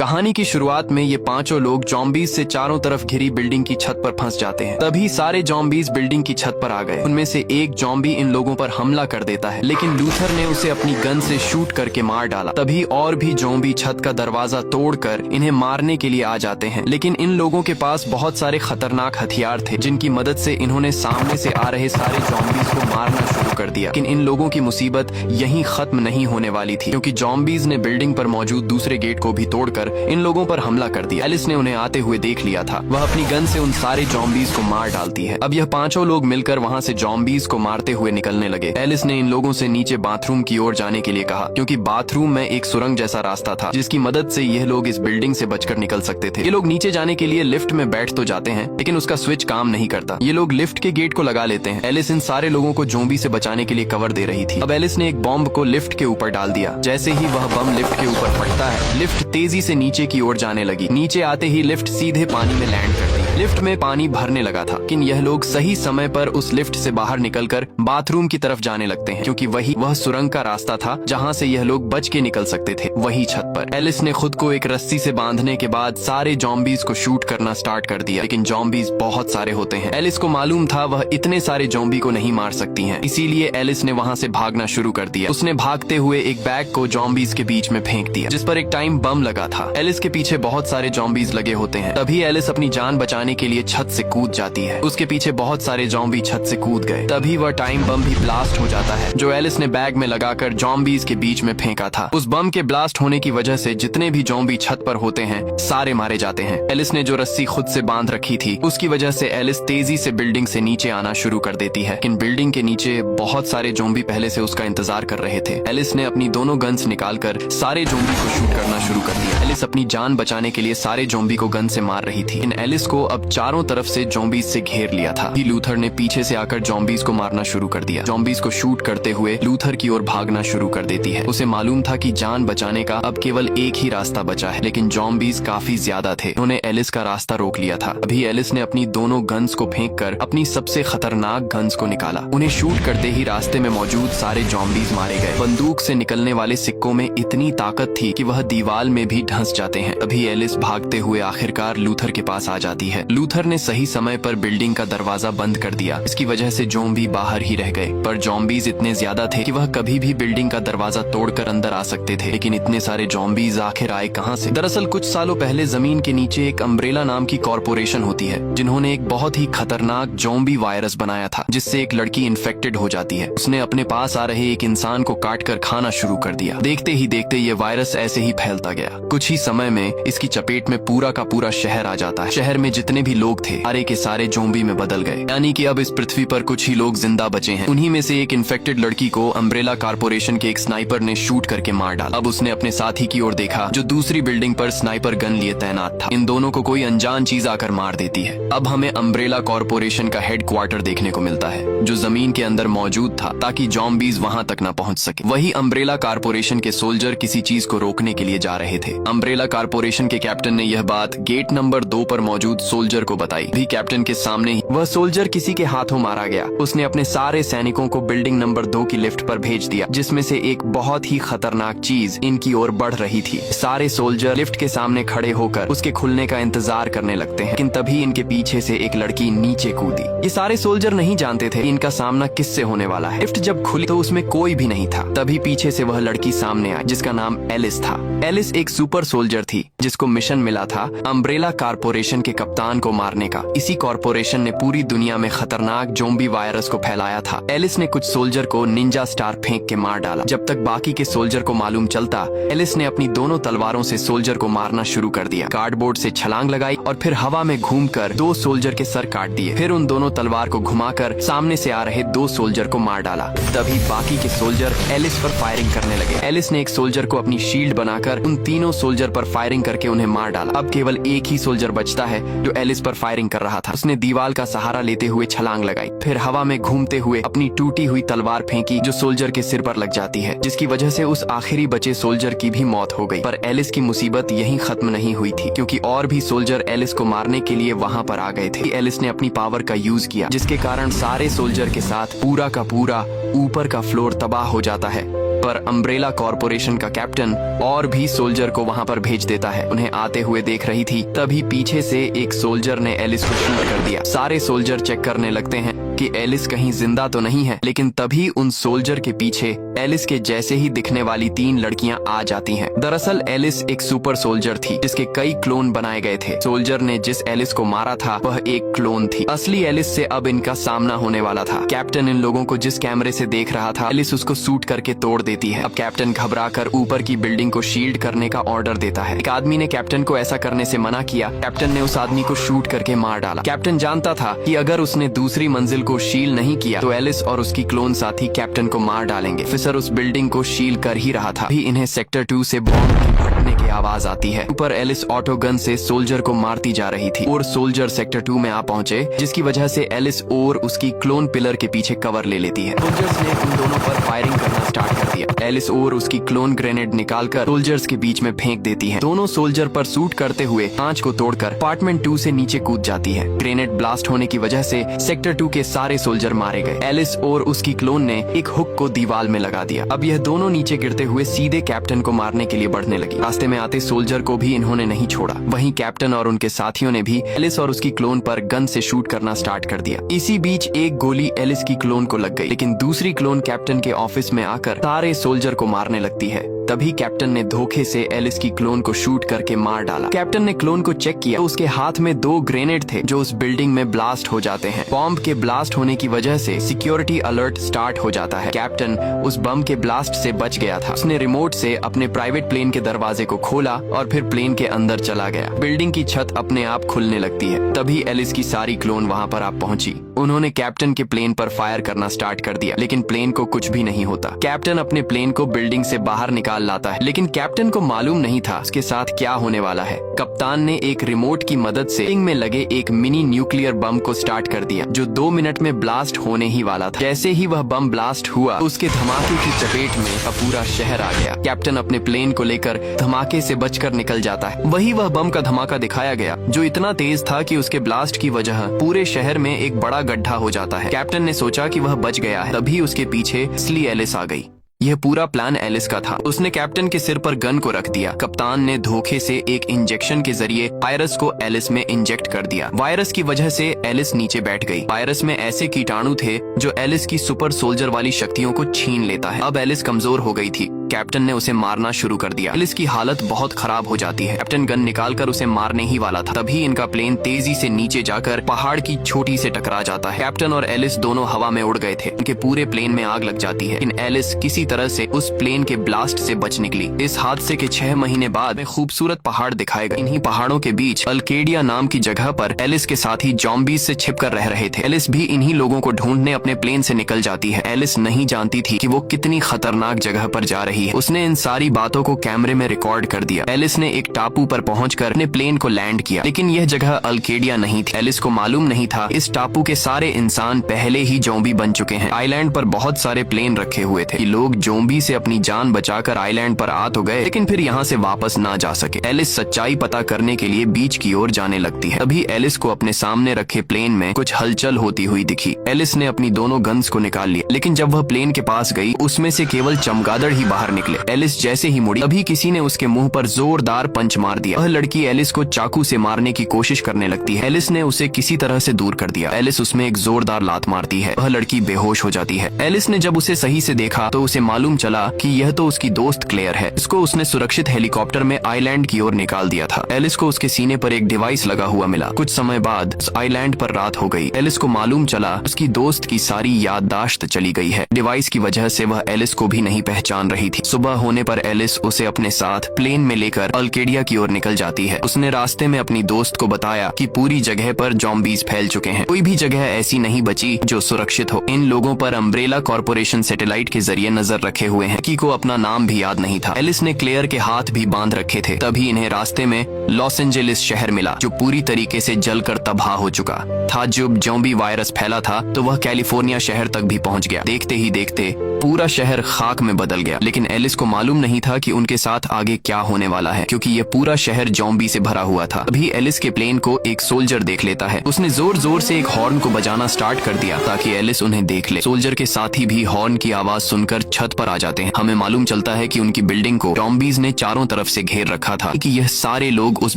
कहानी की शुरुआत में ये पांचों लोग जॉम्बीज से चारों तरफ घिरी बिल्डिंग की छत पर फंस जाते हैं। तभी सारे जॉम्बीज बिल्डिंग की छत पर आ गए। उनमें से एक जॉम्बी इन लोगों पर हमला कर देता है, लेकिन लूथर ने उसे अपनी गन से शूट करके मार डाला। तभी और भी जॉम्बी छत का दरवाजा तोड़कर इन्हें मारने के लिए आ जाते हैं, लेकिन इन लोगों के पास बहुत सारे खतरनाक हथियार थे, जिनकी मदद से इन्होंने सामने से आ रहे सारे जॉम्बीज को मारना शुरू कर दिया। लेकिन इन लोगों की मुसीबत यहीं खत्म नहीं होने वाली थी, क्योंकि जॉम्बीज ने बिल्डिंग पर मौजूद दूसरे गेट को भी तोड़कर इन लोगों पर हमला कर दिया। एलिस ने उन्हें आते हुए देख लिया था। वह अपनी गन से उन सारे जॉम्बीज को मार डालती है। अब यह पांचों लोग मिलकर वहां से जॉम्बीज को मारते हुए निकलने लगे। एलिस ने इन लोगों से नीचे बाथरूम की ओर जाने के लिए कहा, क्योंकि बाथरूम में एक सुरंग जैसा रास्ता था, जिसकी मदद से यह लोग इस बिल्डिंग से बचकर निकल सकते थे। ये लोग नीचे जाने के लिए लिफ्ट में बैठ तो जाते हैं, लेकिन उसका स्विच काम नहीं करता। ये लोग लिफ्ट के गेट को लगा लेते हैं। एलिस इन सारे लोगों को ज़ॉम्बी से बचाने के लिए कवर दे रही थी। अब एलिस ने एक बॉम्ब को लिफ्ट के ऊपर डाल दिया। जैसे ही वह बम लिफ्ट के ऊपर फटता है, लिफ्ट तेजी से नीचे की ओर जाने लगी। नीचे आते ही लिफ्ट सीधे पानी में लैंड करती। लिफ्ट में पानी भरने लगा था, लेकिन यह लोग सही समय पर उस लिफ्ट से बाहर निकलकर बाथरूम की तरफ जाने लगते हैं, क्योंकि वही वह सुरंग का रास्ता था जहां से यह लोग बच के निकल सकते थे। वही छत पर एलिस ने खुद को एक रस्सी से बांधने के बाद सारे जॉम्बीज को शूट करना स्टार्ट कर दिया, लेकिन जॉम्बीज बहुत सारे होते हैं। एलिस को मालूम था वह इतने सारे जॉम्बी को नहीं मार सकती हैं, इसीलिए एलिस ने वहां से भागना शुरू कर दिया। उसने भागते हुए एक बैग को जॉम्बीज के बीच में फेंक दिया, जिस पर एक टाइम बम लगा था। एलिस के पीछे बहुत सारे जॉम्बीज लगे होते हैं। तभी एलिस अपनी जान बचाने के लिए छत से कूद जाती है। उसके पीछे बहुत सारे जॉम्बी छत से कूद गए। तभी वह टाइम बम भी ब्लास्ट हो जाता है, जो एलिस ने बैग में लगाकर जॉम्बीज के बीच में फेंका था। उस बम के ब्लास्ट होने की वजह से जितने भी जॉम्बी छत पर होते हैं, सारे मारे जाते हैं। एलिस ने जो रस्सी खुद से बांध रखी थी, उसकी वजह से एलिस तेजी से बिल्डिंग से नीचे आना शुरू कर देती है। लेकिन बिल्डिंग के नीचे बहुत सारे जॉम्बी पहले से उसका इंतजार कर रहे थे। एलिस ने अपनी दोनों गन्स निकालकर सारे जॉम्बी को शूट करना शुरू कर दिया। एलिस अपनी जान बचाने के लिए सारे जॉम्बी को गन से मार रही थी। इन एलिस को अब चारों तरफ से जॉम्बीज से घेर लिया था। लूथर ने पीछे से आकर जॉम्बीज को मारना शुरू कर दिया। जॉम्बीज को शूट करते हुए लूथर की ओर भागना शुरू कर देती है। उसे मालूम था कि जान बचाने का अब केवल एक ही रास्ता बचा है, लेकिन जॉम्बीज काफी ज्यादा थे। उन्होंने एलिस का रास्ता रोक लिया था। अभी एलिस ने अपनी दोनों गन्स को फेंककर अपनी सबसे खतरनाक गन्स को निकाला। उन्हें शूट करते ही रास्ते में मौजूद सारे जॉम्बीज मारे गए। बंदूक से निकलने वाले सिक्कों में इतनी ताकत थी कि वह दीवार में भी धंस जाते हैं। अभी एलिस भागते हुए आखिरकार लूथर के पास आ जाती है। लूथर ने सही समय पर बिल्डिंग का दरवाजा बंद कर दिया। इसकी वजह से ज़ॉम्बी बाहर ही रह गए, पर ज़ॉम्बीज इतने ज्यादा थे कि वह कभी भी बिल्डिंग का दरवाजा तोड़कर अंदर आ सकते थे। लेकिन इतने सारे ज़ॉम्बीज आखिर आए कहां से? दरअसल कुछ सालों पहले जमीन के नीचे एक अम्ब्रेला नाम की कॉरपोरेशन होती है, जिन्होंने एक बहुत ही खतरनाक ज़ॉम्बी वायरस बनाया था, जिससे एक लड़की इन्फेक्टेड हो जाती है। उसने अपने पास आ रहे एक इंसान को काट कर खाना शुरू कर दिया। देखते ही देखते ये वायरस ऐसे ही फैलता गया। कुछ ही समय में इसकी चपेट में पूरा का पूरा शहर आ जाता है। शहर में जितने भी लोग थे, सारे के सारे ज़ॉम्बी में बदल गए। यानी कि अब इस पृथ्वी पर कुछ ही लोग जिंदा बचे हैं। उन्हीं में से एक इन्फेक्टेड लड़की को अम्ब्रेला कॉरपोरेशन के एक स्नाइपर ने शूट करके मार डाला। अब उसने अपने साथी की ओर देखा, जो दूसरी बिल्डिंग पर स्नाइपर गन लिए तैनात था। इन दोनों को कोई अनजान चीज आकर मार देती है। अब हमें अम्ब्रेला कॉरपोरेशन का हेडक्वार्टर देखने को मिलता है, जो जमीन के अंदर मौजूद था, ताकि ज़ॉम्बीज वहां तक न पहुंच सके। वही अम्ब्रेला कॉरपोरेशन के सोल्जर किसी चीज को रोकने के लिए जा रहे थे। अम्ब्रेला कॉरपोरेशन के कैप्टन ने यह बात गेट नंबर 2 पर मौजूद सोल्जर को बताई। भी कैप्टन के सामने ही वह सोल्जर किसी के हाथों मारा गया। उसने अपने सारे सैनिकों को बिल्डिंग नंबर 2 की लिफ्ट पर भेज दिया, जिसमें से एक बहुत ही खतरनाक चीज इनकी ओर बढ़ रही थी। सारे सोल्जर लिफ्ट के सामने खड़े होकर उसके खुलने का इंतजार करने लगते हैं, लेकिन तभी इनके पीछे से एक लड़की नीचे कूदी। ये सारे सोल्जर नहीं जानते थे इनका सामना किससे होने वाला है। लिफ्ट जब खुली तो उसमें कोई भी नहीं था। तभी पीछे से वह लड़की सामने आई, जिसका नाम एलिस था। एलिस एक सुपर सोल्जर थी, जिसको मिशन मिला था अम्ब्रेला कॉरपोरेशन के कप्तान को मारने का। इसी कॉरपोरेशन ने पूरी दुनिया में खतरनाक ज़ॉम्बी वायरस को फैलाया था। एलिस ने कुछ सोल्जर को निंजा स्टार फेंक के मार डाला। जब तक बाकी के सोल्जर को मालूम चलता, एलिस ने अपनी दोनों तलवारों से सोल्जर को मारना शुरू कर दिया। कार्डबोर्ड से छलांग लगाई और फिर हवा में घूमकर 2 सोल्जर के सर काट दिए। फिर उन दोनों तलवार को घुमाकर सामने से आ रहे 2 सोल्जर को मार डाला। तभी बाकी के सोल्जर एलिस पर फायरिंग करने लगे। एलिस ने एक सोल्जर को अपनी शील्ड बनाकर उन तीनों सोल्जर पर फायरिंग करके उन्हें मार डाला। अब केवल एक ही सोल्जर बचता है जो एलिस पर फायरिंग कर रहा था। उसने दीवार का सहारा लेते हुए छलांग लगाई, फिर हवा में घूमते हुए अपनी टूटी हुई तलवार फेंकी, जो सोल्जर के सिर पर लग जाती है, जिसकी वजह से उस आखिरी बचे सोल्जर की भी मौत हो गई। पर एलिस की मुसीबत यहीं खत्म नहीं हुई थी, क्योंकि और भी सोल्जर एलिस को मारने के लिए वहां पर आ गए थे। एलिस ने अपनी पावर का यूज किया, जिसके कारण सारे सोल्जर के साथ पूरा का पूरा ऊपर का फ्लोर तबाह हो जाता है। पर अम्ब्रेला कॉरपोरेशन का कैप्टन और भी सोल्जर को वहाँ पर भेज देता है। उन्हें आते हुए देख रही थी, तभी पीछे से एक सोल्जर ने एलिस को शूट कर दिया। सारे सोल्जर चेक करने लगते हैं कि एलिस कहीं जिंदा तो नहीं है, लेकिन तभी उन सोल्जर के पीछे एलिस के जैसे ही दिखने वाली 3 लड़कियां आ जाती हैं। दरअसल एलिस एक सुपर सोल्जर थी जिसके कई क्लोन बनाए गए थे। सोल्जर ने जिस एलिस को मारा था वह एक क्लोन थी। असली एलिस से अब इनका सामना होने वाला था। कैप्टन इन लोगों को जिस कैमरे से देख रहा था, एलिस उसको शूट करके तोड़ देती है। अब कैप्टन घबराकर ऊपर की बिल्डिंग को शील्ड करने का ऑर्डर देता है। एक आदमी ने कैप्टन को ऐसा करने से मना किया। कैप्टन ने उस आदमी को शूट करके मार डाला। कैप्टन जानता था कि अगर उसने दूसरी मंजिल को शील नहीं किया तो एलिस और उसकी क्लोन साथी कैप्टन को मार डालेंगे। ऑफिसर उस बिल्डिंग को शील कर ही रहा था, भी इन्हें सेक्टर 2 से बॉम्ब की फटने की आवाज आती है। ऊपर एलिस ऑटो गन से सोल्जर को मारती जा रही थी और सोल्जर सेक्टर 2 में आ पहुंचे, जिसकी वजह से एलिस और उसकी क्लोन पिलर के पीछे कवर ले लेती है। सोल्जर्स ने उन दोनों पर फायरिंग करना स्टार्ट कर दिया। एलिस और उसकी क्लोन ग्रेनेड निकालकर सोल्जर्स के बीच में फेंक देती है। दोनों सोल्जर पर शूट करते हुए कांच को तोड़कर अपार्टमेंट 2 से नीचे कूद जाती है। ग्रेनेड ब्लास्ट होने की वजह से सेक्टर 2 के सारे सोल्जर मारे गए। एलिस और उसकी क्लोन ने एक हुक को दीवार में लगा दिया। अब यह दोनों नीचे गिरते हुए सीधे कैप्टन को मारने के लिए बढ़ने लगी। रास्ते में आते सोल्जर को भी इन्होंने नहीं छोड़ा। वहीं कैप्टन और उनके साथियों ने भी एलिस और उसकी क्लोन पर गन से शूट करना स्टार्ट कर दिया। इसी बीच एक गोली एलिस की क्लोन को लग गई, लेकिन दूसरी क्लोन कैप्टन के ऑफिस में आकर सारे सोल्जर को मारने लगती है। तभी कैप्टन ने धोखे से एलिस की क्लोन को शूट करके मार डाला। कैप्टन ने क्लोन को चेक किया तो उसके हाथ में 2 ग्रेनेड थे जो उस बिल्डिंग में ब्लास्ट हो जाते हैं। बॉम्ब के ब्लास्ट होने की वजह से सिक्योरिटी अलर्ट स्टार्ट हो जाता है। कैप्टन उस बम के ब्लास्ट से बच गया था। उसने रिमोट से अपने प्राइवेट प्लेन के दरवाजे को खोला और फिर प्लेन के अंदर चला गया। बिल्डिंग की छत अपने आप खुलने लगती है। तभी एलिस की सारी क्लोन वहाँ पर आ पहुंची। उन्होंने कैप्टन के प्लेन पर फायर करना स्टार्ट कर दिया, लेकिन प्लेन को कुछ भी नहीं होता। कैप्टन अपने प्लेन को बिल्डिंग से बाहर निकाल लाता है, लेकिन कैप्टन को मालूम नहीं था उसके साथ क्या होने वाला है। कप्तान ने एक रिमोट की मदद से बिल्डिंग में लगे एक मिनी न्यूक्लियर बम को स्टार्ट कर दिया, जो 2 मिनट में ब्लास्ट होने ही वाला था। जैसे ही वह बम ब्लास्ट हुआ, उसके धमाके की चपेट में अब पूरा शहर आ गया। कैप्टन अपने प्लेन को लेकर धमाके से बचकर निकल जाता है। वही वह बम का धमाका दिखाया गया, जो इतना तेज था कि उसके ब्लास्ट की वजह पूरे शहर में एक बड़ा गड्ढा हो जाता है। कैप्टन ने सोचा कि वह बच गया है, तभी उसके पीछे असली एलिस आ गई। यह पूरा प्लान एलिस का था। उसने कैप्टन के सिर पर गन को रख दिया। कप्तान ने धोखे से एक इंजेक्शन के जरिए वायरस को एलिस में इंजेक्ट कर दिया। वायरस की वजह से एलिस नीचे बैठ गई। वायरस में ऐसे कीटाणु थे जो एलिस की सुपर सोल्जर वाली शक्तियों को छीन लेता है। अब एलिस कमजोर हो गई थी। कैप्टन ने उसे मारना शुरू कर दिया। एलिस की हालत बहुत खराब हो जाती है। कैप्टन गन निकालकर उसे मारने ही वाला था, तभी इनका प्लेन तेजी से नीचे जाकर पहाड़ की चोटी से टकरा जाता है। कैप्टन और एलिस दोनों हवा में उड़ गए थे। उनके पूरे प्लेन में आग लग जाती है, लेकिन एलिस किसी तरह से उस प्लेन के ब्लास्ट से बच निकली। इस हादसे के 6 महीने बाद में खूबसूरत पहाड़ दिखाए गए। इन्हीं पहाड़ों के बीच अल्केडिया नाम की जगह पर एलिस के साथी जॉम्बीज से छिपकर रह रहे थे। एलिस भी इन्हीं लोगों को ढूंढने अपने प्लेन से निकल जाती है। एलिस नहीं जानती थी कि वो कितनी खतरनाक जगह पर जा रही है। उसने इन सारी बातों को कैमरे में रिकॉर्ड कर दिया। एलिस ने एक टापू पर पहुंचकर अपने प्लेन को लैंड किया, लेकिन यह जगह अल्केडिया नहीं थी। एलिस को मालूम नहीं था इस टापू के सारे इंसान पहले ही ज़ॉम्बी बन चुके हैं। आइलैंड पर बहुत सारे प्लेन रखे हुए थे। लोग ज़ॉम्बी से अपनी जान बचाकर आइलैंड पर आ तो गए, लेकिन फिर यहाँ से वापस ना जा सके। एलिस सच्चाई पता करने के लिए बीच की ओर जाने लगती है। तभी एलिस को अपने सामने रखे प्लेन में कुछ हलचल होती हुई दिखी। एलिस ने अपनी दोनों गन्स को निकाल लिया, लेकिन जब वह प्लेन के पास गई, उसमें से केवल चमगादड़ ही बाहर निकले। एलिस जैसे ही मुड़ी, तभी किसी ने उसके मुंह पर जोरदार पंच मार दिया। वह लड़की एलिस को चाकू से मारने की कोशिश करने लगती है। एलिस ने उसे किसी तरह से दूर कर दिया। एलिस उसमें एक जोरदार लात मारती है। वह लड़की बेहोश हो जाती है। एलिस ने जब उसे सही से देखा तो उसे मालूम चला कि यह तो उसकी दोस्त क्लेयर है। इसको उसने सुरक्षित हेलीकॉप्टर में आइलैंड की ओर निकाल दिया था। एलिस को उसके सीने पर एक डिवाइस लगा हुआ मिला। कुछ समय बाद उस आइलैंड पर रात हो गई। एलिस को मालूम चला उसकी दोस्त की सारी याददाश्त चली गई है। डिवाइस की वजह से वह एलिस को भी नहीं पहचान रही थी। सुबह होने पर एलिस उसे अपने साथ प्लेन में लेकर अल्केडिया की ओर निकल जाती है। उसने रास्ते में अपनी दोस्त को बताया कि पूरी जगह पर ज़ॉम्बीज फैल चुके हैं। कोई भी जगह ऐसी नहीं बची जो सुरक्षित हो। इन लोगों पर अम्ब्रेला कॉरपोरेशन सैटेलाइट के जरिए नजर रखे हुए हैं। की को अपना नाम भी याद नहीं था। एलिस ने क्लेयर के हाथ भी बांध रखे थे। तभी इन्हें रास्ते में लॉस एंजेलिस शहर मिला, जो पूरी तरीके से जलकर तबाह हो चुका था। जब ज़ॉम्बी वायरस फैला था तो वह कैलिफोर्निया शहर तक भी पहुंच गया। देखते ही देखते पूरा शहर खाक में बदल गया, लेकिन एलिस को मालूम नहीं था कि उनके साथ आगे क्या होने वाला है, क्योंकि ये पूरा शहर जॉम्बी से भरा हुआ था। अभी एलिस के प्लेन को एक सोल्जर देख लेता है। उसने जोर जोर से एक हॉर्न को बजाना स्टार्ट कर दिया ताकि एलिस उन्हें देख ले। सोल्जर के साथी भी हॉर्न की आवाज सुनकर छत पर आ जाते हैं। हमें मालूम चलता है कि उनकी बिल्डिंग को जॉम्बीज ने चारों तरफ से घेर रखा था, कि यह सारे लोग उस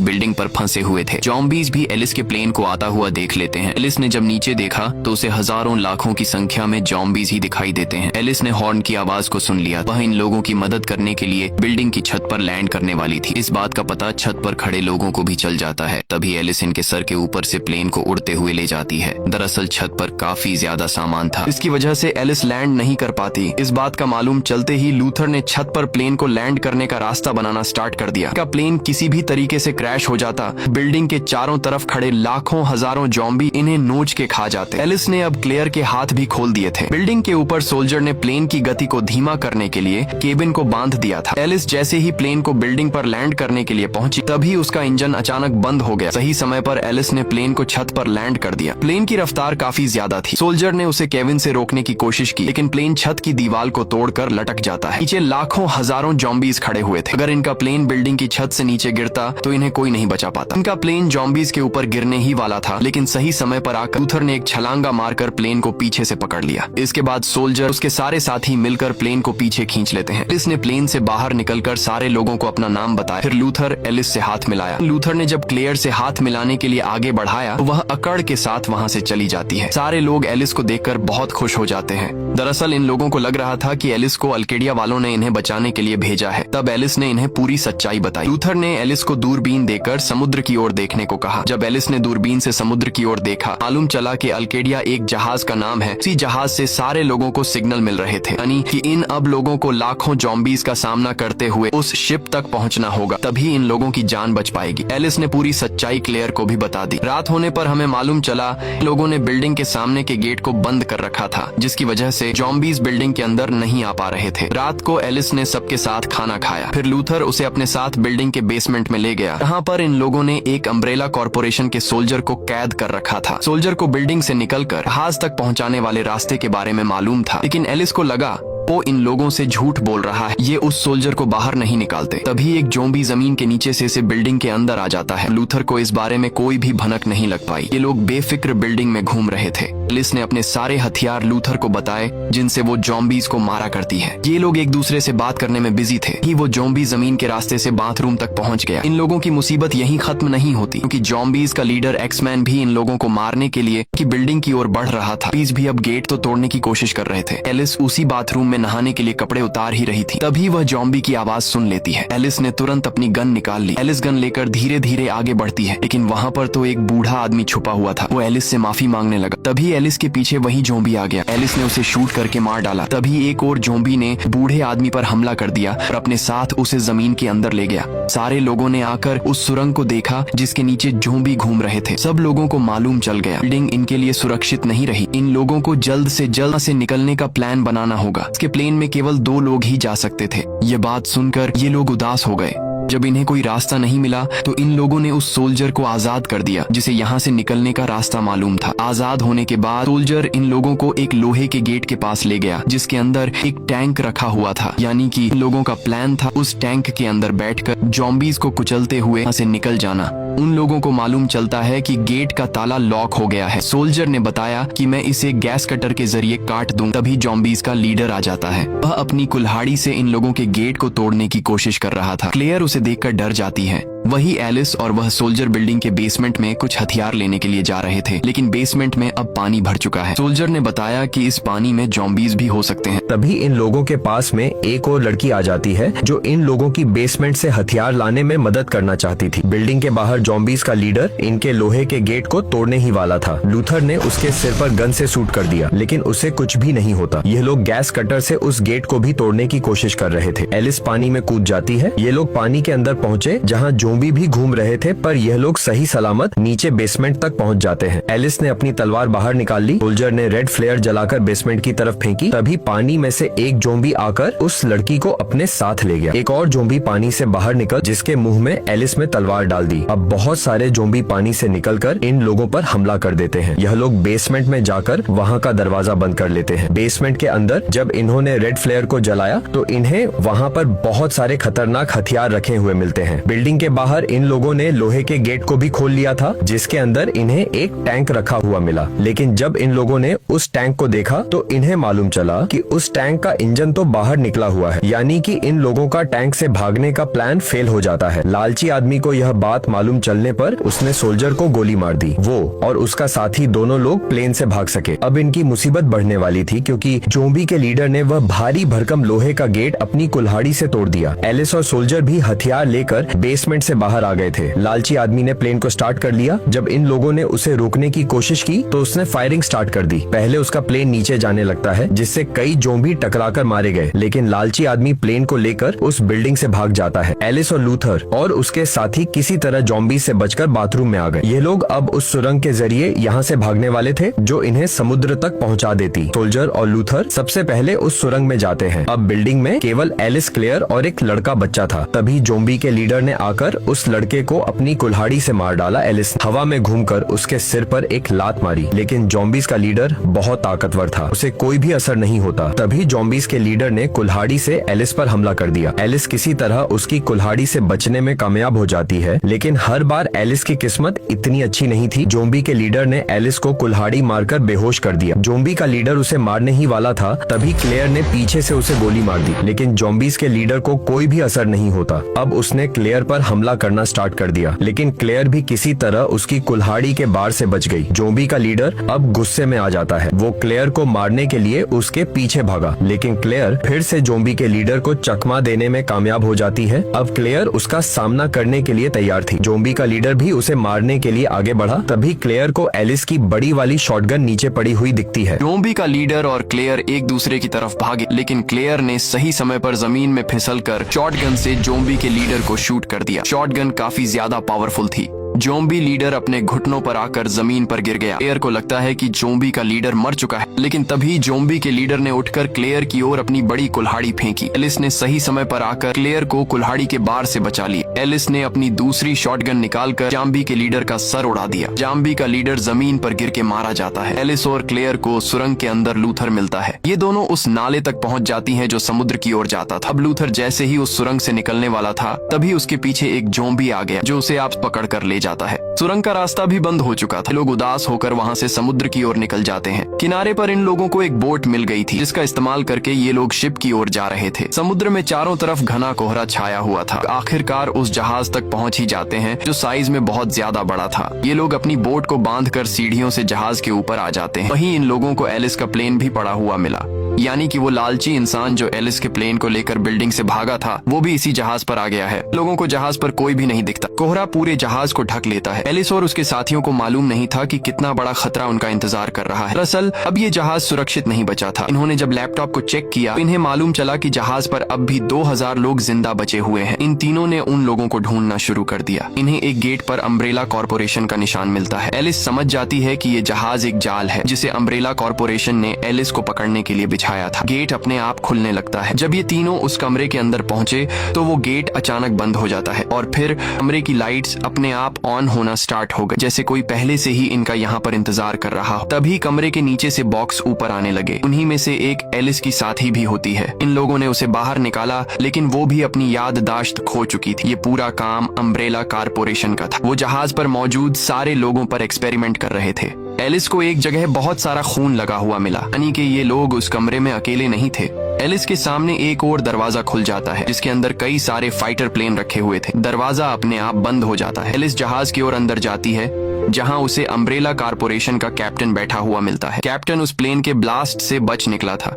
बिल्डिंग पर फंसे हुए थे। जॉम्बीज भी एलिस के प्लेन को आता हुआ देख लेते हैं। एलिस ने जब नीचे देखा तो उसे हजारों लाखों की संख्या में जॉम्बीज ही दिखाई देते हैं। एलिस ने हॉर्न की आवाज को सुन लिया। वह इन लोगों की मदद करने के लिए बिल्डिंग की छत पर लैंड करने वाली थी। इस बात का पता छत पर खड़े लोगों को भी चल जाता है। तभी एलिस इनके सर के ऊपर से प्लेन को उड़ते हुए ले जाती है। दरअसल छत पर काफी ज्यादा सामान था, इसकी वजह से एलिस लैंड नहीं कर पाती। इस बात का मालूम चलते ही लूथर ने छत पर प्लेन को लैंड करने का रास्ता बनाना स्टार्ट कर दिया। का प्लेन किसी भी तरीके से क्रैश हो जाता, बिल्डिंग के चारों तरफ खड़े लाखों हजारों जॉम्बी इन्हें नोच के खा जाते। एलिस ने अब क्लेयर के हाथ भी खोल दिए थे। बिल्डिंग के ऊपर सोल्जर ने प्लेन की गति को धीमा करने के लिए केबिन को बांध दिया था। एलिस जैसे ही प्लेन को बिल्डिंग पर लैंड करने के लिए पहुंची, तभी उसका इंजन अचानक बंद हो गया। सही समय पर एलिस ने प्लेन को छत पर लैंड कर दिया। प्लेन की रफ्तार काफी ज्यादा थी। सोल्जर ने उसे केबिन से रोकने की कोशिश की, लेकिन प्लेन छत की दीवार को तोड़कर लटक जाता है। नीचे लाखों हजारों जॉम्बीज खड़े हुए थे। अगर इनका प्लेन बिल्डिंग की छत से नीचे गिरता तो इन्हें कोई नहीं बचा पाता। इनका प्लेन जॉम्बीज के ऊपर गिरने ही वाला था, लेकिन सही समय पर आकर लूथर ने एक छलांगा मारकर प्लेन को पीछे से पकड़ लिया। इसके बाद सोल्जर उसके सारे साथी मिलकर प्लेन को पीछे खींच लेते हैं। एलिस ने प्लेन से बाहर निकलकर सारे लोगों को अपना नाम बताया। फिर लूथर एलिस से हाथ मिलाया। लूथर ने जब क्लेयर से हाथ मिलाने के लिए आगे बढ़ाया तो वह अकड़ के साथ वहां से चली जाती है। सारे लोग एलिस को देखकर बहुत खुश हो जाते हैं। दरअसल इन लोगों को लग रहा था कि एलिस को अल्केडिया वालों ने इन्हें बचाने के लिए भेजा है। तब एलिस ने इन्हें पूरी सच्चाई बताई। लूथर ने एलिस को दूरबीन देकर समुद्र की ओर देखने को कहा। जब एलिस ने दूरबीन से समुद्र की ओर देखा, मालूम चला कि अल्केडिया एक जहाज का नाम है। इसी जहाज से सारे लोगों को सिग्नल मिल रहे थे, यानी कि इन अब लोगों को लाखों जॉम्बीज का सामना करते हुए उस शिप तक पहुंचना होगा, तभी इन लोगों की जान बच पाएगी। एलिस ने पूरी सच्चाई क्लेयर को भी बता दी। रात होने पर हमें मालूम चला लोगों ने बिल्डिंग के सामने के गेट को बंद कर रखा था, जिसकी वजह से जॉम्बीज बिल्डिंग के अंदर नहीं आ पा रहे थे। रात को एलिस ने सबके साथ खाना खाया। फिर लूथर उसे अपने साथ बिल्डिंग के बेसमेंट में ले गया, जहाँ पर इन लोगों ने एक अम्ब्रेला कॉर्पोरेशन के सोल्जर को कैद कर रखा था। सोल्जर को बिल्डिंग से निकलकर जहाज तक पहुंचाने वाले रास्ते के बारे में मालूम था, लेकिन एलिस को लगा वो इन लोगों से झूठ बोल रहा है, ये उस सोल्जर को बाहर नहीं निकालते। तभी एक ज़ॉम्बी जमीन के नीचे से बिल्डिंग के अंदर आ जाता है। लूथर को इस बारे में कोई भी भनक नहीं लग पाई। ये लोग बेफिक्र बिल्डिंग में घूम रहे थे। एलिस ने अपने सारे हथियार लूथर को बताए जिनसे वो जॉम्बीज को मारा करती है। ये लोग एक दूसरे से बात करने में बिजी थे कि वो जॉम्बी जमीन के रास्ते से बाथरूम तक पहुंच गया। इन लोगों की मुसीबत यहीं खत्म नहीं होती, क्योंकि जॉम्बीज का लीडर एक्समैन भी इन लोगों को मारने के लिए की बिल्डिंग की ओर बढ़ रहा था। प्लीज भी अब गेट तो तोड़ने की कोशिश कर रहे थे। एलिस उसी बाथरूम में नहाने के लिए कपड़े उतार ही रही थी, तभी वह जॉम्बी की आवाज सुन लेती है। एलिस ने तुरंत अपनी गन निकाल ली। एलिस गन लेकर धीरे धीरे आगे बढ़ती है, लेकिन वहाँ पर तो एक बूढ़ा आदमी छुपा हुआ था। वो एलिस से माफी मांगने लगा। तभी एलिस के पीछे वही जॉम्बी आ गया। एलिस ने उसे शूट करके मार डाला। तभी एक और जॉम्बी ने बूढ़े आदमी पर हमला कर दिया और अपने साथ उसे जमीन के अंदर ले गया। सारे लोगों ने आकर उस सुरंग को देखा जिसके नीचे जॉम्बी घूम रहे थे। सब लोगों को मालूम चल गया बिल्डिंग इनके लिए सुरक्षित नहीं रही। इन लोगों को जल्द से जल्द से निकलने का प्लान बनाना होगा। इसके प्लेन में केवल 2 लोग ही जा सकते थे। ये बात सुनकर ये लोग उदास हो गए। जब इन्हें कोई रास्ता नहीं मिला तो इन लोगों ने उस सोल्जर को आजाद कर दिया, जिसे यहाँ से निकलने का रास्ता मालूम था। आजाद होने के बाद सोल्जर इन लोगों को एक लोहे के गेट के पास ले गया, जिसके अंदर एक टैंक रखा हुआ था। यानी कि इन लोगों का प्लान था उस टैंक के अंदर बैठकर जॉम्बीज को कुचलते हुए यहाँ से निकल जाना। उन लोगों को मालूम चलता है कि गेट का ताला लॉक हो गया है। सोल्जर ने बताया कि मैं इसे गैस कटर के जरिए काट दूं। तभी जॉम्बीज का लीडर आ जाता है। वह अपनी कुल्हाड़ी से इन लोगों के गेट को तोड़ने की कोशिश कर रहा था। क्लेयर उसे देखकर डर जाती है। वही एलिस और वह सोल्जर बिल्डिंग के बेसमेंट में कुछ हथियार लेने के लिए जा रहे थे, लेकिन बेसमेंट में अब पानी भर चुका है। सोल्जर ने बताया कि इस पानी में जॉम्बीज भी हो सकते हैं। तभी इन लोगों के पास में एक और लड़की आ जाती है जो इन लोगों की बेसमेंट से हथियार लाने में मदद करना चाहती थी। बिल्डिंग के बाहर जॉम्बीज का लीडर इनके लोहे के गेट को तोड़ने ही वाला था। लूथर ने उसके सिर पर गन से शूट कर दिया, लेकिन उसे कुछ भी नहीं होता। ये लोग गैस कटर से उस गेट को भी तोड़ने की कोशिश कर रहे थे। एलिस पानी में कूद जाती है। ये लोग पानी के अंदर पहुँचे जहाँ जोम्बी भी घूम रहे थे, पर यह लोग सही सलामत नीचे बेसमेंट तक पहुंच जाते हैं। एलिस ने अपनी तलवार बाहर निकाल ली। सोल्जर ने रेड फ्लेयर जलाकर बेसमेंट की तरफ फेंकी। तभी पानी में से एक जोम्बी आकर उस लड़की को अपने साथ ले गया। एक और जोम्बी पानी से बाहर निकल जिसके मुंह में एलिस में तलवार डाल दी। अब बहुत सारे जोम्बी पानी से निकलकर इन लोगों पर हमला कर देते हैं। यह लोग बेसमेंट में जाकर वहाँ का दरवाजा बंद कर लेते हैं। बेसमेंट के अंदर जब इन्होंने रेड फ्लेयर को जलाया तो इन्हें वहाँ पर बहुत सारे खतरनाक हथियार रखे हुए मिलते हैं। बिल्डिंग के बाहर इन लोगों ने लोहे के गेट को भी खोल लिया था, जिसके अंदर इन्हें एक टैंक रखा हुआ मिला। लेकिन जब इन लोगों ने उस टैंक को देखा तो इन्हें मालूम चला कि उस टैंक का इंजन तो बाहर निकला हुआ है, यानी कि इन लोगों का टैंक से भागने का प्लान फेल हो जाता है। लालची आदमी को यह बात मालूम चलने पर उसने सोल्जर को गोली मार दी। वो और उसका साथी दोनों लोग प्लेन से भाग सके। अब इनकी मुसीबत बढ़ने वाली थी, क्योंकि जोम्बी के लीडर ने वह भारी भरकम लोहे का गेट अपनी कुल्हाड़ी से तोड़ दिया। एलिस और सोल्जर भी हथियार लेकर बेसमेंट से बाहर आ गए थे। लालची आदमी ने प्लेन को स्टार्ट कर लिया। जब इन लोगों ने उसे रोकने की कोशिश की तो उसने फायरिंग स्टार्ट कर दी। पहले उसका प्लेन नीचे जाने लगता है, जिससे कई जोम्बी टकराकर मारे गए, लेकिन लालची आदमी प्लेन को लेकर उस बिल्डिंग से भाग जाता है। एलिस और लूथर और उसके साथी किसी तरह जोम्बी से बचकर बाथरूम में आ गए। ये लोग अब उस सुरंग के जरिए यहाँ से भागने वाले थे, जो इन्हें समुद्र तक पहुँचा देती। सोल्जर और लूथर सबसे पहले उस सुरंग में जाते हैं। अब बिल्डिंग में केवल एलिस, क्लेयर और एक लड़का बच्चा था। तभी जोम्बी के लीडर ने आकर उस लड़के को अपनी कुल्हाड़ी से मार डाला। एलिस हवा में घूमकर उसके सिर पर एक लात मारी, लेकिन जोम्बीज का लीडर बहुत ताकतवर था, उसे कोई भी असर नहीं होता। तभी जोम्बीज के लीडर ने कुल्हाड़ी से एलिस पर हमला कर दिया। एलिस किसी तरह उसकी कुल्हाड़ी से बचने में कामयाब हो जाती है, लेकिन हर बार एलिस की किस्मत इतनी अच्छी नहीं थी। जोम्बी के लीडर ने एलिस को कुल्हाड़ी मारकर बेहोश कर दिया। जोम्बी का लीडर उसे मारने ही वाला था, तभी क्लेयर ने पीछे से उसे गोली मार दी, लेकिन जोम्बीज के लीडर को कोई भी असर नहीं होता। अब उसने क्लेयर पर हमला करना स्टार्ट कर दिया, लेकिन क्लेयर भी किसी तरह उसकी कुल्हाड़ी के बार से बच गई। जोम्बी का लीडर अब गुस्से में आ जाता है। वो क्लेयर को मारने के लिए उसके पीछे भागा, लेकिन क्लेयर फिर से जोम्बी के लीडर को चकमा देने में कामयाब हो जाती है। अब क्लेयर उसका सामना करने के लिए तैयार थी। जोम्बी का लीडर भी उसे मारने के लिए आगे बढ़ा। तभी क्लेयर को एलिस की बड़ी वाली शॉटगन नीचे पड़ी हुई दिखती है। जोम्बी का लीडर और क्लेयर एक दूसरे की तरफ भागे, लेकिन क्लेयर ने सही समय पर जमीन में फिसलकर शॉटगन से जोम्बी के लीडर को शूट कर दिया। शॉटगन काफी ज्यादा पावरफुल थी। जोम्बी लीडर अपने घुटनों पर आकर जमीन पर गिर गया। क्लेयर को लगता है कि जोम्बी का लीडर मर चुका है, लेकिन तभी जोम्बी के लीडर ने उठकर क्लेयर की ओर अपनी बड़ी कुल्हाड़ी फेंकी। एलिस ने सही समय पर आकर क्लेयर को कुल्हाड़ी के बार से बचा लिया। एलिस ने अपनी दूसरी शॉटगन निकालकर जोम्बी के लीडर का सर उड़ा दिया। जोम्बी का लीडर जमीन पर गिर के मारा जाता है। एलिस और क्लेयर को सुरंग के अंदर लूथर मिलता है। ये दोनों उस नाले तक पहुंच जाती हैं जो समुद्र की ओर जाता था। अब लूथर जैसे ही उस सुरंग से निकलने वाला था, तभी उसके पीछे एक जोम्बी आ गया, जो उसे आप पकड़ कर ले जाता है। सुरंग का रास्ता भी बंद हो चुका था। लोग उदास होकर वहाँ से समुद्र की ओर निकल जाते हैं। किनारे पर इन लोगों को एक बोट मिल गई थी, जिसका इस्तेमाल करके ये लोग शिप की ओर जा रहे थे। समुद्र में चारों तरफ घना कोहरा छाया हुआ था। आखिरकार उस जहाज तक पहुँच ही जाते हैं, जो साइज में बहुत ज्यादा बड़ा था। ये लोग अपनी बोट को बांधकर सीढ़ियों से जहाज के ऊपर आ जाते हैं। वहीं इन लोगों को एलिस का प्लेन भी पड़ा हुआ मिला, यानी कि वो लालची इंसान जो एलिस के प्लेन को लेकर बिल्डिंग से भागा था, वो भी इसी जहाज पर आ गया है। लोगों को जहाज पर कोई भी नहीं दिखता। कोहरा पूरे जहाज को ढक लेता है। एलिस और उसके साथियों को मालूम नहीं था कि कितना बड़ा खतरा उनका इंतजार कर रहा है। दरअसल अब ये जहाज सुरक्षित नहीं बचा था। इन्होंने जब लैपटॉप को चेक किया तो इन्हें मालूम चला कि जहाज पर अब भी 2000 लोग जिंदा बचे हुए हैं। इन तीनों ने उन लोगों को ढूंढना शुरू कर दिया। इन्हें एक गेट पर अम्ब्रेला कॉर्पोरेशन का निशान मिलता है। एलिस समझ जाती है कि ये जहाज एक जाल है, जिसे अम्ब्रेला कॉर्पोरेशन ने एलिस को पकड़ने के लिए बिछाया था। गेट अपने आप खुलने लगता है। जब ये तीनों उस कमरे के अंदर पहुंचे तो वो गेट अचानक बंद हो जाता है और फिर कमरे की लाइट्स अपने आप ऑन होना स्टार्ट हो गई, जैसे कोई पहले से ही इनका यहाँ पर इंतजार कर रहा हो। तभी कमरे के नीचे से बॉक्स ऊपर आने लगे। उन्हीं में से एक एलिस की साथी भी होती है। इन लोगों ने उसे बाहर निकाला, लेकिन वो भी अपनी याददाश्त खो चुकी थी। ये पूरा काम अम्ब्रेला कॉर्पोरेशन का था। वो जहाज पर मौजूद सारे लोगों पर एक्सपेरिमेंट कर रहे थे। एलिस को एक जगह बहुत सारा खून लगा हुआ मिला, यानी कि ये लोग उस कमरे में अकेले नहीं थे। एलिस के सामने एक और दरवाजा खुल जाता है, जिसके अंदर कई सारे फाइटर प्लेन रखे हुए थे। दरवाजा अपने आप बंद हो जाता है। एलिस जहाज की ओर अंदर जाती है, जहां उसे अम्ब्रेला कॉर्पोरेशन का कैप्टन बैठा हुआ मिलता है। कैप्टन उस प्लेन के ब्लास्ट से बच निकला था।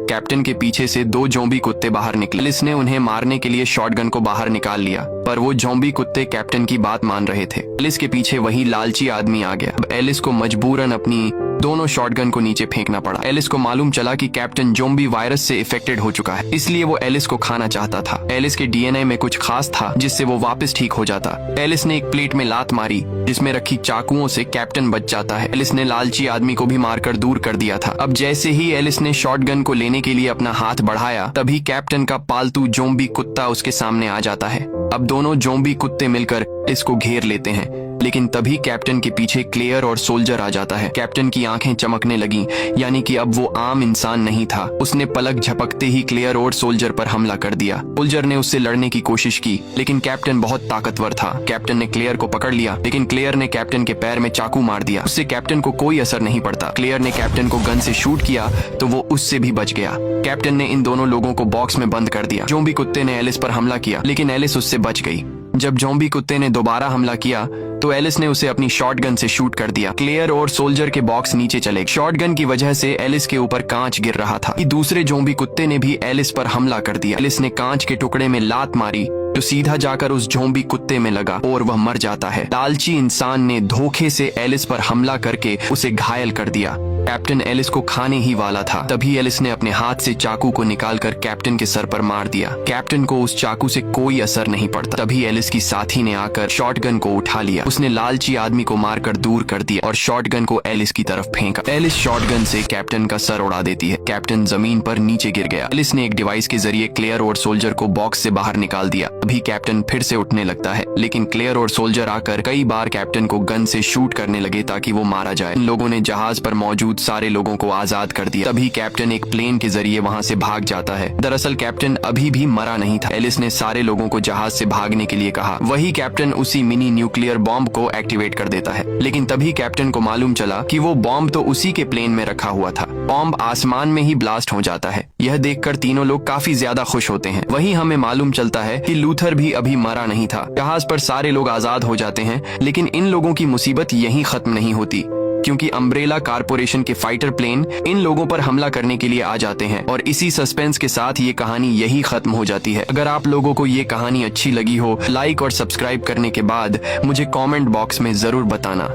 कैप्टन के पीछे से 2 जोम्बी कुत्ते बाहर निकले। एलिस ने उन्हें मारने के लिए शॉटगन को बाहर निकाल लिया, पर वो जोम्बी कुत्ते कैप्टन की बात मान रहे थे। एलिस के पीछे वही लालची आदमी आ गया। अब एलिस को मजबूरन अपनी दोनों शॉटगन को नीचे फेंकना पड़ा। एलिस को मालूम चला कि कैप्टन ज़ॉम्बी वायरस से इफेक्टेड हो चुका है, इसलिए वो एलिस को खाना चाहता था। एलिस के डीएनए में कुछ खास था जिससे वो वापस ठीक हो जाता। एलिस ने एक प्लेट में लात मारी जिसमें रखी चाकुओं से कैप्टन बच जाता है। एलिस ने लालची आदमी को भी मारकर दूर कर दिया था। अब जैसे ही एलिस ने शॉटगन को लेने के लिए अपना हाथ बढ़ाया, तभी कैप्टन का पालतू ज़ॉम्बी कुत्ता उसके सामने आ जाता है। अब दोनों ज़ॉम्बी कुत्ते मिलकर इसको घेर लेते हैं, लेकिन तभी कैप्टन के पीछे क्लेयर और सोल्जर आ जाता है। कैप्टन की आंखें चमकने लगी, यानी कि अब वो आम इंसान नहीं था। उसने पलक झपकते ही क्लेयर और सोल्जर पर हमला कर दिया। सोल्जर ने उससे लड़ने की कोशिश की, लेकिन कैप्टन बहुत ताकतवर था। कैप्टन ने क्लेयर को पकड़ लिया, लेकिन क्लेयर ने कैप्टन के पैर में चाकू मार दिया। उससे कैप्टन को कोई असर नहीं पड़ता। क्लेयर ने कैप्टन को गन से शूट किया तो वो उससे भी बच गया। कैप्टन ने इन दोनों लोगों को बॉक्स में बंद कर दिया। ज़ॉम्बी कुत्ते ने एलिस पर हमला किया, लेकिन एलिस उससे बच गई। जब ज़ॉम्बी कुत्ते ने दोबारा हमला किया तो एलिस ने उसे अपनी शॉटगन से शूट कर दिया। क्लेयर और सोल्जर के बॉक्स नीचे चले। शॉटगन की वजह से एलिस के ऊपर कांच गिर रहा था। दूसरे ज़ॉम्बी कुत्ते ने भी एलिस पर हमला कर दिया। एलिस ने कांच के टुकड़े में लात मारी तो सीधा जाकर उस ज़ॉम्बी कुत्ते में लगा और वह मर जाता है। लालची इंसान ने धोखे से एलिस पर हमला करके उसे घायल कर दिया। कैप्टन एलिस को खाने ही वाला था, तभी एलिस ने अपने हाथ से चाकू को निकालकर कैप्टन के सर पर मार दिया। कैप्टन को उस चाकू से कोई असर नहीं पड़ता। तभी एलिस की साथी ने आकर शॉटगन को उठा लिया। उसने लालची आदमी को मारकर दूर कर दिया और शॉटगन को एलिस की तरफ फेंका। एलिस शॉटगन से कैप्टन का सर उड़ा देती है। कैप्टन जमीन पर नीचे गिर गया। एलिस ने एक डिवाइस के जरिए क्लेयर और सोल्जर को बॉक्स से बाहर निकाल दिया। अभी कैप्टन फिर से उठने लगता है, लेकिन क्लेयर और सोल्जर आकर कई बार कैप्टन को गन से शूट करने लगे ताकि वो मारा जाए। इन लोगों ने जहाज पर मौजूद सारे लोगों को आजाद कर दिया। तभी कैप्टन एक प्लेन के जरिए वहां से भाग जाता है। दरअसल कैप्टन अभी भी मरा नहीं था। एलिस ने सारे लोगों को जहाज से भागने के लिए कहा। वही कैप्टन उसी मिनी न्यूक्लियर बॉम्ब को एक्टिवेट कर देता है, लेकिन तभी कैप्टन को मालूम चला कि वो बॉम्ब तो उसी के प्लेन में रखा हुआ था। बॉम्ब आसमान में ही ब्लास्ट हो जाता है। यह देखकर तीनों लोग काफी ज्यादा खुश होते हैं। वहीं हमें मालूम चलता है कि लूथर भी अभी मरा नहीं था। जहाज पर सारे लोग आजाद हो जाते हैं, लेकिन इन लोगों की मुसीबत यहीं खत्म नहीं होती, क्योंकि अम्ब्रेला कारपोरेशन के फाइटर प्लेन इन लोगों पर हमला करने के लिए आ जाते हैं और इसी सस्पेंस के साथ ये कहानी यही खत्म हो जाती है। अगर आप लोगों को ये कहानी अच्छी लगी हो, लाइक और सब्सक्राइब करने के बाद मुझे कमेंट बॉक्स में जरूर बताना।